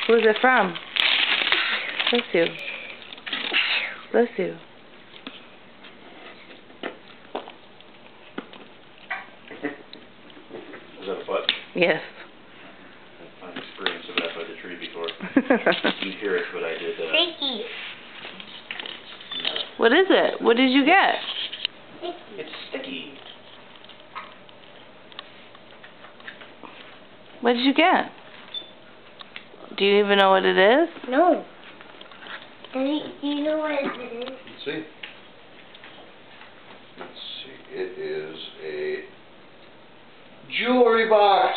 Who's it from? Bless you. Bless you. Is that a butt? Yes. I've experienced that by the tree before. You hear it, but I did that. Sticky. No. What is it? What did you get? It's sticky. What did you get? Do you even know what it is? No. Do you know what it is? Let's see. Let's see. It is a jewelry box.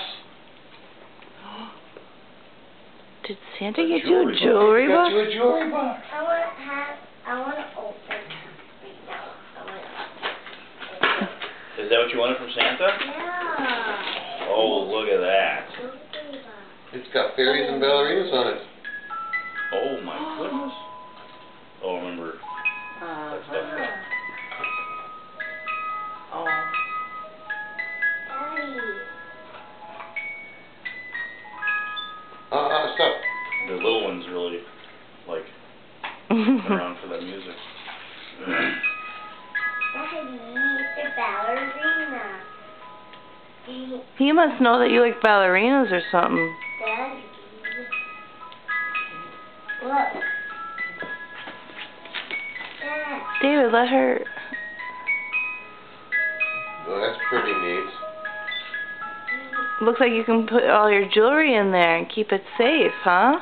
Did Santa get you a jewelry Got box? you a jewelry box. I want to open it right now. Is that what you wanted from Santa? Yeah. Oh, look at that. It's got fairies and ballerinas on it. Oh my goodness. Oh, remember that stuff. Oh. Daddy. Stop. The little ones really like around for that music. Daddy, it's a ballerina. He must know that you like ballerinas or something. Daddy. Look. Dad. David, let her... Well, that's pretty neat. Looks like you can put all your jewelry in there and keep it safe, huh?